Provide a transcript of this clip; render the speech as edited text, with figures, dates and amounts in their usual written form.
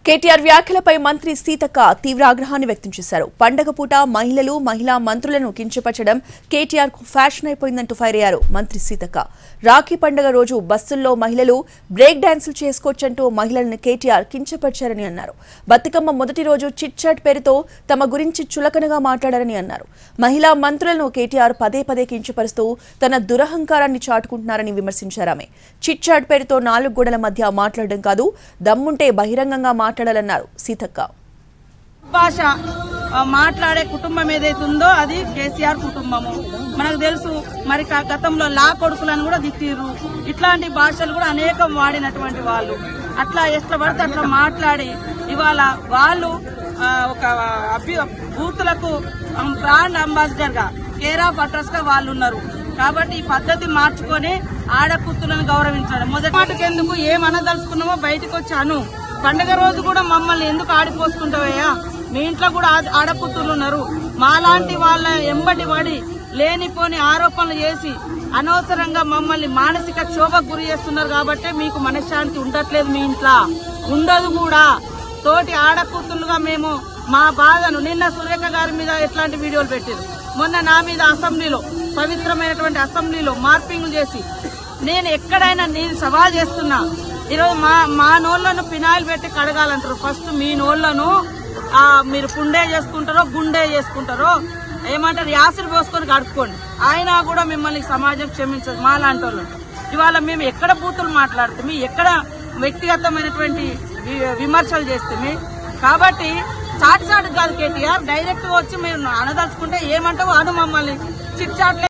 కేటీఆర్ వ్యాఖ్యలపై మంత్రి సీతక్క తీవ్ర ఆగ్రహాన్ని వ్యక్తం చేశారు. పండగ పూట మహిళలు, మహిళా మంత్రులను కించపరచడం కేటీఆర్ కు ఫ్యాషన్ అయిపోయిందంటూ ఫైర్ అయ్యారు మంత్రి సీతక్క. రాఖీ పండగ రోజు బస్సుల్లో మహిళలు బ్రేక్ డాన్సులు చేసుకోవచ్చంటూ మహిళలను కేటీఆర్ కించపరిచారని అన్నారు. బతుకమ్మ మొదటి రోజు చిట్ చాట్ పేరుతో తమ గురించి చులకనగా మాట్లాడారని అన్నారు. మహిళా మంత్రులను కేటీఆర్ పదే పదే కించపరుస్తూ తన దురహంకారాన్ని చాటుకుంటున్నారని విమర్శించారామె. చిట్ చాట్ పేరుతో 4 గోడల మధ్య మాట్లాడడం కాదు, దమ్ముంటే బహిరంగంగా మాట్లాడాలన్నారు సీతక్క. భాష మాట్లాడే కుటుంబం ఏదైతుందో అది కేసీఆర్ కుటుంబము. మనకు తెలుసు. మరి గతంలో లా కొడుకులను కూడా తిట్టిర్రు. ఇట్లాంటి భాషలు కూడా అనేకం వాడినటువంటి వాళ్ళు అట్లా ఎట్లా పడితే అట్లా మాట్లాడి ఇవాళ వాళ్ళు ఒక బూతులకు బ్రాండ్ అంబాసిడర్ గా కేర్ ఆఫ్ అడ్రస్ గా వాళ్ళు ఉన్నారు. కాబట్టి ఈ పద్ధతి మార్చుకొని ఆడకూతులను గౌరవించాలి. మొదటి మాటకెందుకు ఏమనదలుచుకున్నామో బయటకు వచ్చాను. పండుగ రోజు కూడా మమ్మల్ని ఎందుకు ఆడిపోసుకుంటావయ్యా? మీ ఇంట్లో కూడా ఆడకూతులు ఉన్నారు. మాలాంటి వాళ్ళ ఎంబటి పడి లేనిపోని ఆరోపణలు చేసి అనవసరంగా మమ్మల్ని మానసిక క్షోభకు గురి చేస్తున్నారు. కాబట్టి మీకు మనశ్శాంతి ఉండట్లేదు, మీ ఇంట్లో ఉండదు కూడా. తోటి ఆడకూతులుగా మేము మా బాధను నిన్న సురేఖ గారి మీద ఎట్లాంటి వీడియోలు పెట్టారు, మొన్న నా మీద అసెంబ్లీలో పవిత్రమైనటువంటి అసెంబ్లీలో మార్పింగ్లు చేసి నేను ఎక్కడైనా నేను సవాల్ చేస్తున్నా. ఈరోజు మా నోళ్లను ఫినాయిల్ పెట్టి కడగాలంటారు. ఫస్ట్ మీ నోళ్లను మీరు పుండే చేసుకుంటారో గుండె చేసుకుంటారో ఏమంటారు యాసిడ్ పోసుకొని కడుక్కోండి. అయినా కూడా మిమ్మల్ని సమాజం క్షమించదు. మా లాంటి వాళ్ళు ఇవాళ మేము ఎక్కడ బూతులు మాట్లాడుతాము, ఎక్కడ వ్యక్తిగతమైనటువంటి విమర్శలు చేస్తాము. కాబట్టి చాటు కాదు కేటీఆర్, డైరెక్ట్ గా వచ్చి మీరు అనదలుచుకుంటే ఏమంటావు అను మమ్మల్ని చిట్ చాట్